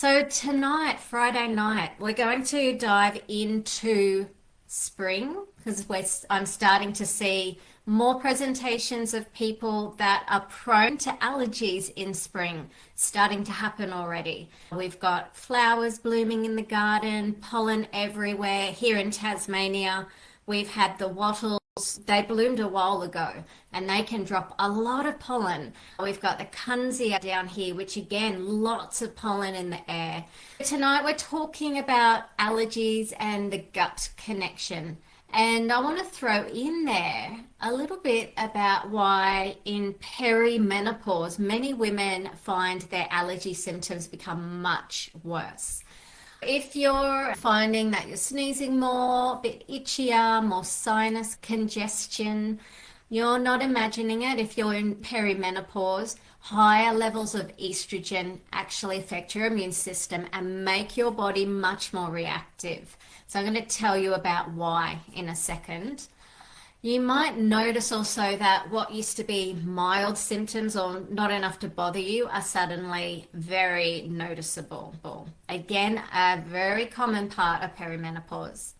So tonight, Friday night, we're going to dive into spring because I'm starting to see more presentations of people that are prone to allergies in spring starting to happen already. We've got flowers blooming in the garden, pollen everywhere. Here in Tasmania, we've had the wattles. They bloomed a while ago and they can drop a lot of pollen. We've got the kunzia down here, which again, lots of pollen in the air. Tonight we're talking about allergies and the gut connection. And I want to throw in there a little bit about why in perimenopause, many women find their allergy symptoms become much worse. If you're finding that you're sneezing more, a bit itchier, more sinus congestion, you're not imagining it. If you're in perimenopause, higher levels of estrogen actually affect your immune system and make your body much more reactive. So I'm going to tell you about why in a second. You might notice also that what used to be mild symptoms or not enough to bother you are suddenly very noticeable. Again, a very common part of perimenopause.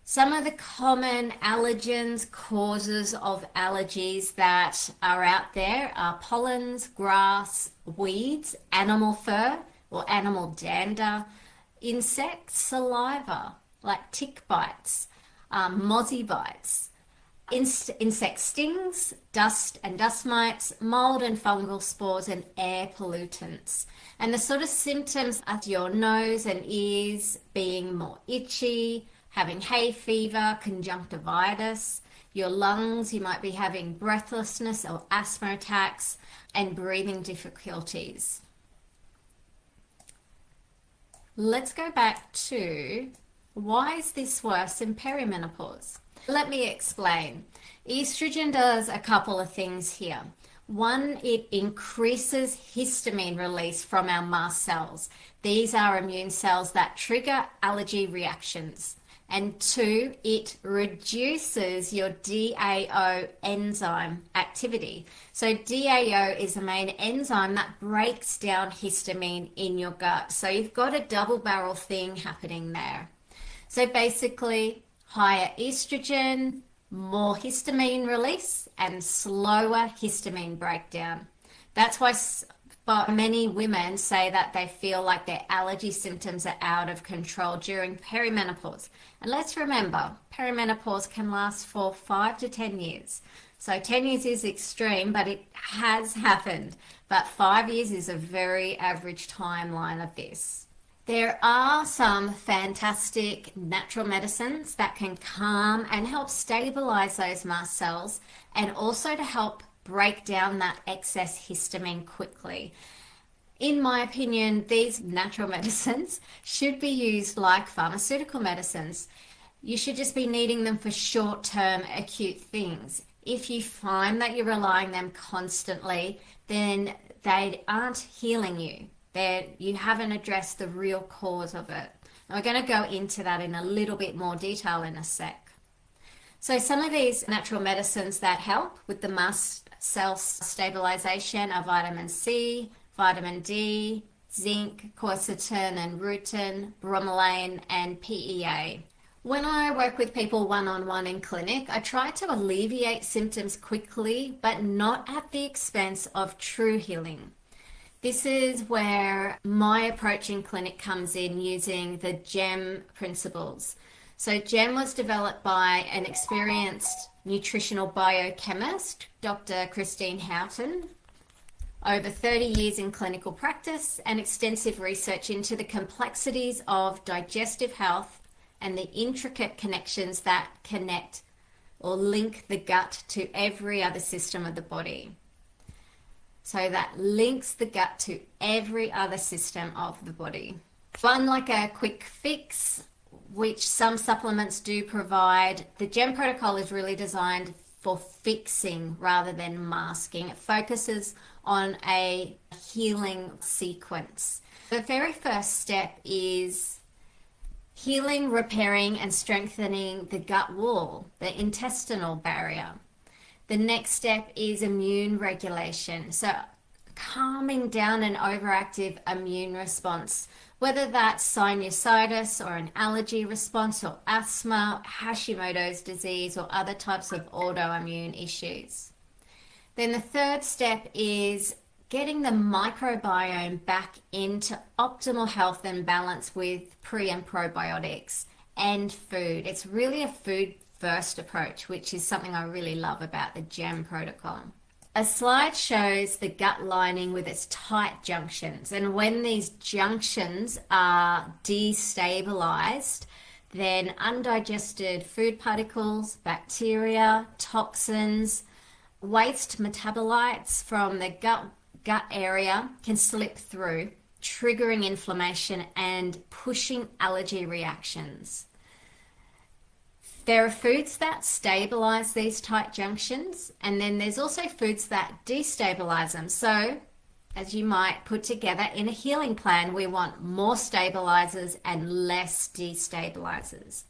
Some of the common allergens, causes of allergies that are out there are pollens, grass, weeds, animal fur or animal dander, insects, saliva, like tick bites, mozzie bites, insect stings, dust and dust mites, mold and fungal spores, and air pollutants. And the sort of symptoms are your nose and ears being more itchy, having hay fever, conjunctivitis, your lungs, you might be having breathlessness or asthma attacks, and breathing difficulties. Let's go back to why is this worse in perimenopause? Let me explain. Estrogen does a couple of things here. One, it increases histamine release from our mast cells. These are immune cells that trigger allergy reactions. And two, it reduces your DAO enzyme activity. So DAO is the main enzyme that breaks down histamine in your gut. So you've got a double barrel thing happening there. So basically, higher estrogen, more histamine release, and slower histamine breakdown. That's why many women say that they feel like their allergy symptoms are out of control during perimenopause. And let's remember, perimenopause can last for 5 to 10 years. So 10 years is extreme, but it has happened. But 5 years is a very average timeline of this. There are some fantastic natural medicines that can calm and help stabilize those mast cells and also to help break down that excess histamine quickly. In my opinion, these natural medicines should be used like pharmaceutical medicines. You should just be needing them for short-term acute things. If you find that you're relying on them constantly, then they aren't healing you. You haven't addressed the real cause of it. And we're going to go into that in a little bit more detail in a sec. So some of these natural medicines that help with the mast cell stabilization are vitamin C, vitamin D, zinc, quercetin and rutin, bromelain, and PEA. When I work with people one-on-one in clinic, I try to alleviate symptoms quickly, but not at the expense of true healing. This is where my approach in clinic comes in using the GEM principles. So GEM was developed by an experienced nutritional biochemist, Dr. Christine Houghton, over 30 years in clinical practice and extensive research into the complexities of digestive health and the intricate connections that connect or link the gut to every other system of the body. So that links the gut to every other system of the body. Unlike a quick fix, which some supplements do provide, the GEM protocol is really designed for fixing rather than masking. It focuses on a healing sequence. The very first step is healing, repairing, and strengthening the gut wall, the intestinal barrier. The next step is immune regulation. So calming down an overactive immune response, whether that's sinusitis or an allergy response or asthma, Hashimoto's disease, or other types of autoimmune issues. Then the third step is getting the microbiome back into optimal health and balance with pre and probiotics and food. It's really a food first approach, which is something I really love about the GEM protocol. A slide shows the gut lining with its tight junctions, and when these junctions are destabilized, then undigested food particles, bacteria, toxins, waste metabolites from the gut area can slip through, triggering inflammation and pushing allergy reactions. There are foods that stabilize these tight junctions, and then there's also foods that destabilize them. So, as you might put together in a healing plan, we want more stabilizers and less destabilizers.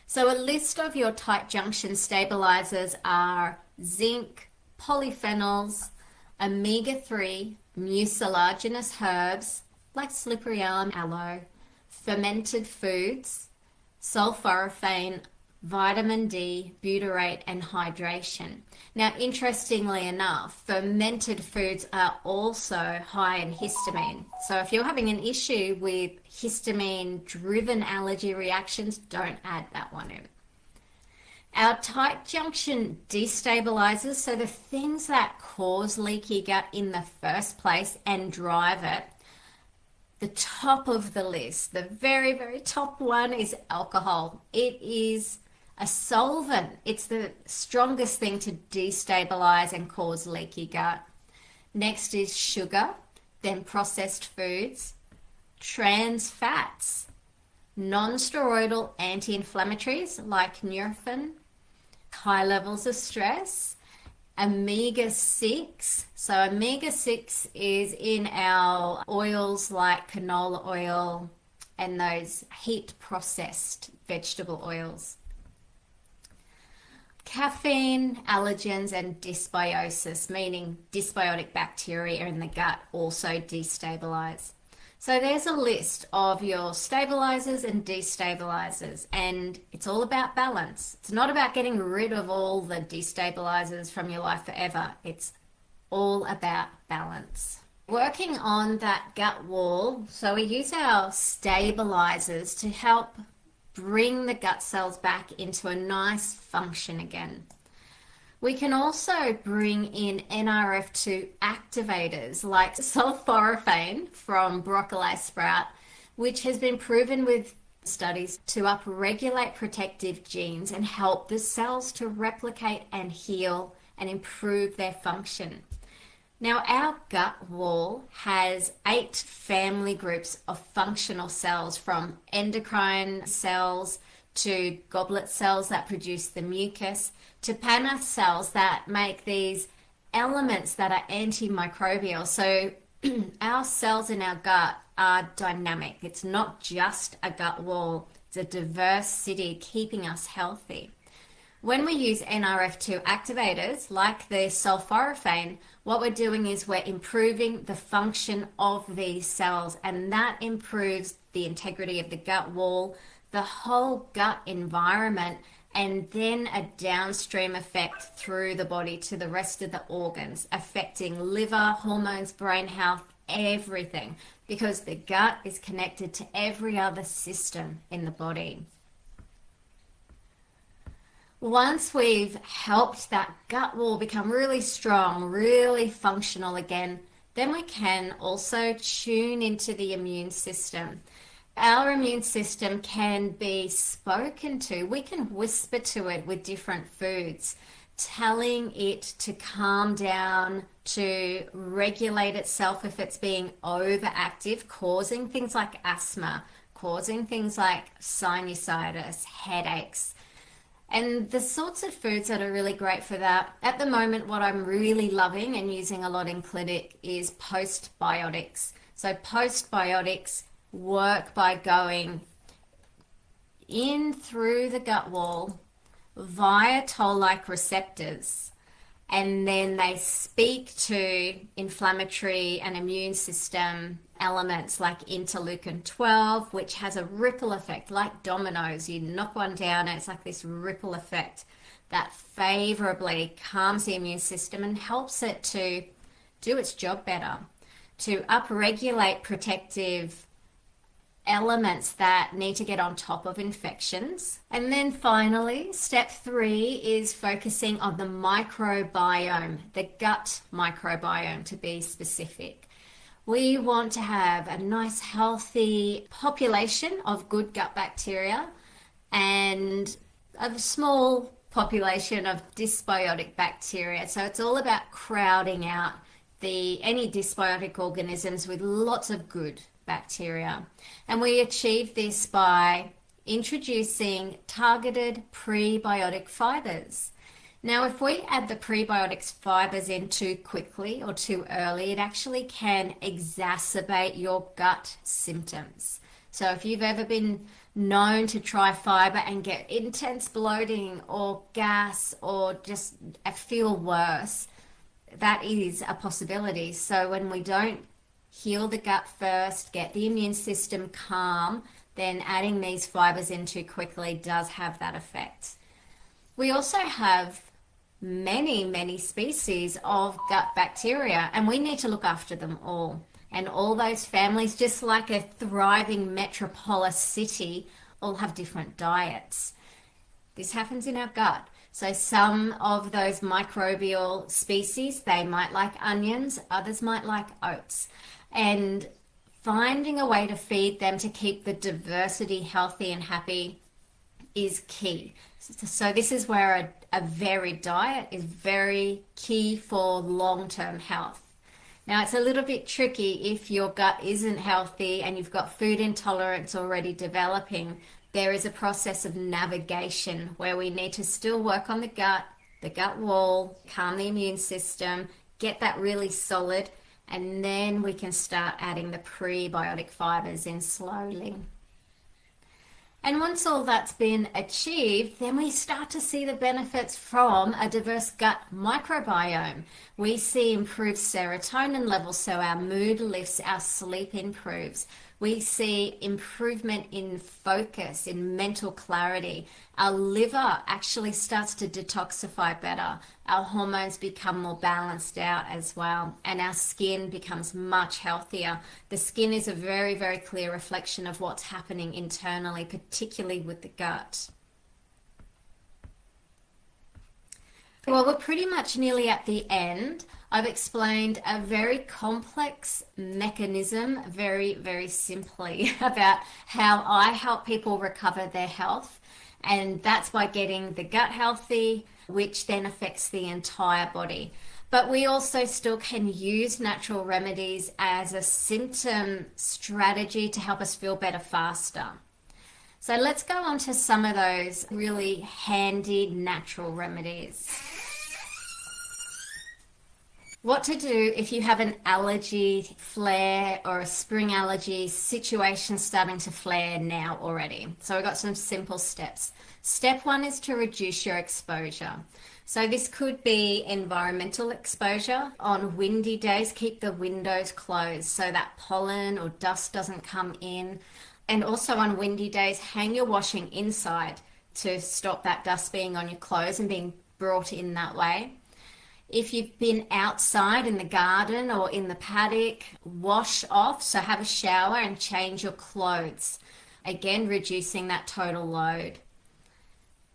So a list of your tight junction stabilizers are zinc, polyphenols, omega-3, mucilaginous herbs like slippery elm, aloe, fermented foods, sulforaphane, vitamin D, butyrate, and hydration. Now, interestingly enough, fermented foods are also high in histamine. So if you're having an issue with histamine-driven allergy reactions, don't add that one in. Our tight junction destabilizers, so the things that cause leaky gut in the first place and drive it, the top of the list, the very, very top one is alcohol. It is a solvent. It's the strongest thing to destabilize and cause leaky gut. Next is sugar, then processed foods, trans fats, non-steroidal anti-inflammatories like Nurofen, high levels of stress, omega-6. So omega-6 is in our oils like canola oil and those heat processed vegetable oils. Caffeine, allergens, and dysbiosis, meaning dysbiotic bacteria in the gut, also destabilize. So there's a list of your stabilizers and destabilizers, and it's all about balance. It's not about getting rid of all the destabilizers from your life forever. It's all about balance. Working on that gut wall, so we use our stabilizers to help bring the gut cells back into a nice function again. We can also bring in NRF2 activators like sulforaphane from broccoli sprout, which has been proven with studies to upregulate protective genes and help the cells to replicate and heal and improve their function. Now, our gut wall has 8 family groups of functional cells, from endocrine cells to goblet cells that produce the mucus, to Paneth cells that make these elements that are antimicrobial. So our cells in our gut are dynamic. It's not just a gut wall, it's a diverse city keeping us healthy. When we use NRF2 activators like the sulforaphane, what we're doing is we're improving the function of these cells, and that improves the integrity of the gut wall, the whole gut environment, and then a downstream effect through the body to the rest of the organs, affecting liver, hormones, brain health, everything, because the gut is connected to every other system in the body. Once we've helped that gut wall become really strong, really functional again, then we can also tune into the immune system. Our immune system can be spoken to. We can whisper to it with different foods, telling it to calm down, to regulate itself if it's being overactive, causing things like asthma, causing things like sinusitis, headaches. And the sorts of foods that are really great for that, at the moment, what I'm really loving and using a lot in clinic is postbiotics. So postbiotics work by going in through the gut wall via toll-like receptors and then they speak to inflammatory and immune system elements like interleukin 12, which has a ripple effect like dominoes. You knock one down and it's like this ripple effect that favorably calms the immune system and helps it to do its job better, to upregulate protective elements that need to get on top of infections. And then finally, step 3 is focusing on the microbiome, the gut microbiome to be specific. We want to have a nice healthy population of good gut bacteria and a small population of dysbiotic bacteria. So it's all about crowding out any dysbiotic organisms with lots of good bacteria. And we achieve this by introducing targeted prebiotic fibers. Now, if we add the prebiotics fibers in too quickly or too early, it actually can exacerbate your gut symptoms. So if you've ever been known to try fiber and get intense bloating or gas or just feel worse, that is a possibility. So when we don't heal the gut first, get the immune system calm, then adding these fibers in too quickly does have that effect. We also have many species of gut bacteria, and we need to look after them all. And all those families, just like a thriving metropolis city, all have different diets. This happens in our gut. So some of those microbial species, they might like onions, others might like oats. And finding a way to feed them to keep the diversity healthy and happy is key. So this is where a varied diet is very key for long-term health. Now, it's a little bit tricky if your gut isn't healthy and you've got food intolerance already developing. There is a process of navigation where we need to still work on the gut wall, calm the immune system, get that really solid, and then we can start adding the prebiotic fibers in slowly. And once all that's been achieved, then we start to see the benefits from a diverse gut microbiome. We see improved serotonin levels, so our mood lifts, our sleep improves. We see improvement in focus, in mental clarity. Our liver actually starts to detoxify better. Our hormones become more balanced out as well, and our skin becomes much healthier. The skin is a very clear reflection of what's happening internally, particularly with the gut. Well, we're pretty much nearly at the end. I've explained a very complex mechanism very simply about how I help people recover their health. And that's by getting the gut healthy, which then affects the entire body. But we also still can use natural remedies as a symptom strategy to help us feel better faster. So let's go on to some of those really handy natural remedies. What to do if you have an allergy flare or a spring allergy situation starting to flare now already. So we've got some simple steps. Step 1 is to reduce your exposure. So this could be environmental exposure. On windy days, keep the windows closed so that pollen or dust doesn't come in. And also on windy days, hang your washing inside to stop that dust being on your clothes and being brought in that way. If you've been outside in the garden or in the paddock, wash off, so have a shower and change your clothes. Again, reducing that total load.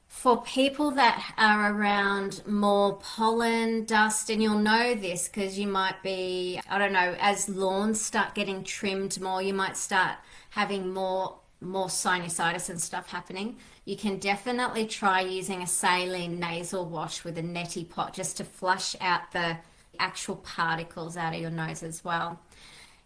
For people that are around more pollen, dust, and you'll know this because you might be, I don't know, as lawns start getting trimmed more, you might start having more sinusitis and stuff happening. You can definitely try using a saline nasal wash with a neti pot just to flush out the actual particles out of your nose as well.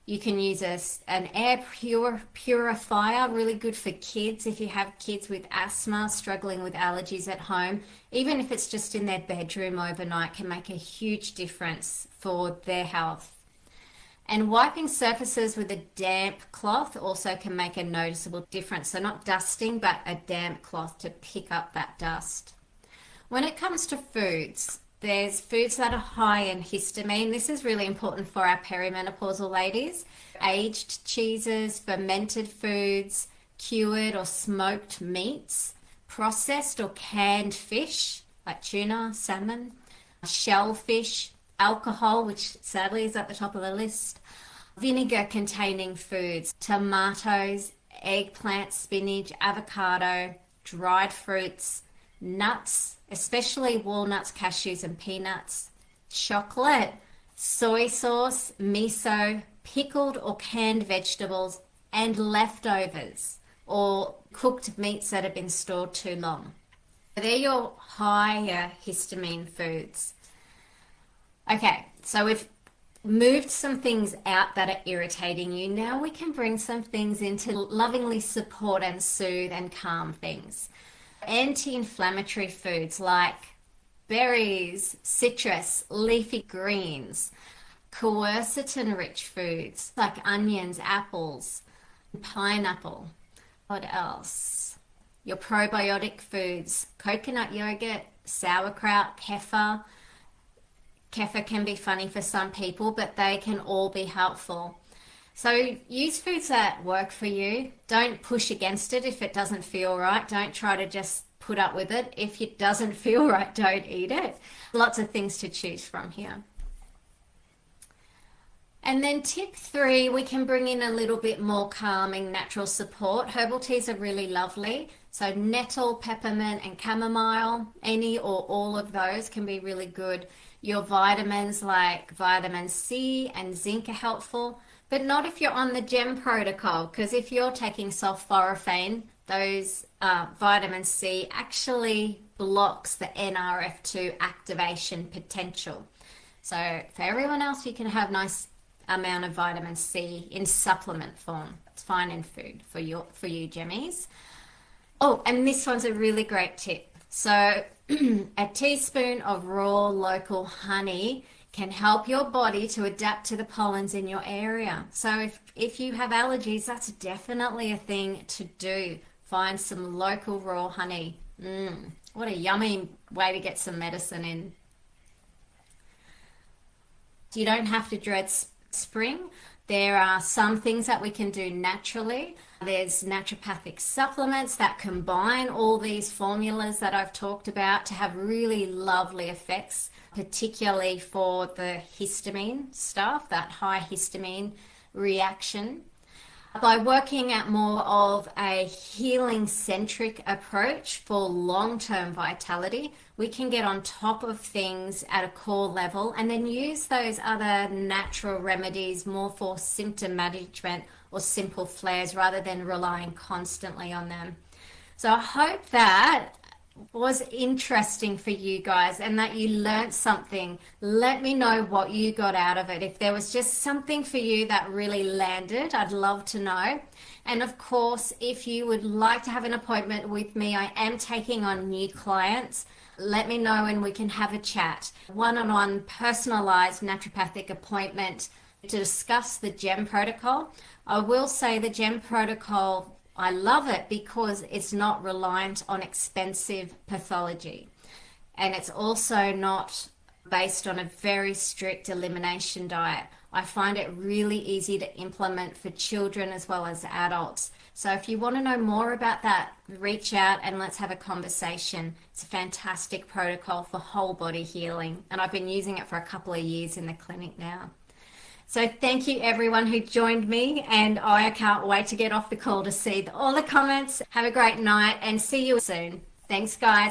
You can use an air purifier, really good for kids if you have kids with asthma, struggling with allergies at home. Even if it's just in their bedroom overnight, can make a huge difference for their health. And wiping surfaces with a damp cloth also can make a noticeable difference. So not dusting, but a damp cloth to pick up that dust. When it comes to foods, There's foods that are high in histamine. This is really important for our perimenopausal ladies. Aged cheeses, fermented foods, cured or smoked meats, processed or canned fish like tuna, salmon, shellfish, alcohol, which sadly is at the top of the list, vinegar containing foods, tomatoes, eggplant, spinach, avocado, dried fruits, nuts, especially walnuts, cashews, and peanuts, chocolate, soy sauce, miso, pickled or canned vegetables, and leftovers or cooked meats that have been stored too long. They're your higher histamine foods. Okay, so we've moved some things out that are irritating you. Now we can bring some things in to lovingly support and soothe and calm things. Anti-inflammatory foods like berries, citrus, leafy greens, quercetin-rich foods like onions, apples, pineapple. What else? Your probiotic foods, coconut yogurt, sauerkraut, kefir. Kefir can be funny for some people, but they can all be helpful. So use foods that work for you. Don't push against it if it doesn't feel right. Don't try to just put up with it. If it doesn't feel right, don't eat it. Lots of things to choose from here. And then tip 3, we can bring in a little bit more calming natural support. Herbal teas are really lovely. So nettle, peppermint, and chamomile, any or all of those can be really good. Your vitamins like vitamin C and zinc are helpful, but not if you're on the GEM protocol, because if you're taking sulforaphane, those vitamin C actually blocks the NRF2 activation potential. So for everyone else, you can have nice amount of vitamin C in supplement form. It's fine in food for you Gemmies. Oh, and this one's a really great tip. So a teaspoon of raw local honey can help your body to adapt to the pollens in your area. So if you have allergies, that's definitely a thing to do. Find some local raw honey. What a yummy way to get some medicine in. You don't have to dread spring. There are some things that we can do naturally. There's naturopathic supplements that combine all these formulas that I've talked about to have really lovely effects, particularly for the histamine stuff, that high histamine reaction. By working at more of a healing-centric approach for long-term vitality, we can get on top of things at a core level and then use those other natural remedies more for symptom management or simple flares rather than relying constantly on them. So I hope that was interesting for you guys and that you learned something. Let me know what you got out of it. If there was just something for you that really landed, I'd love to know. And of course, if you would like to have an appointment with me, I am taking on new clients. Let me know and we can have a chat. One-on-one personalized naturopathic appointment to discuss the GEM protocol. I will say the GEM protocol, I love it because it's not reliant on expensive pathology. And it's also not based on a very strict elimination diet. I find it really easy to implement for children as well as adults. So if you want to know more about that, reach out and let's have a conversation. It's a fantastic protocol for whole body healing. And I've been using it for a couple of years in the clinic now. So thank you everyone who joined me, and I can't wait to get off the call to see all the comments. Have a great night and see you soon. Thanks guys.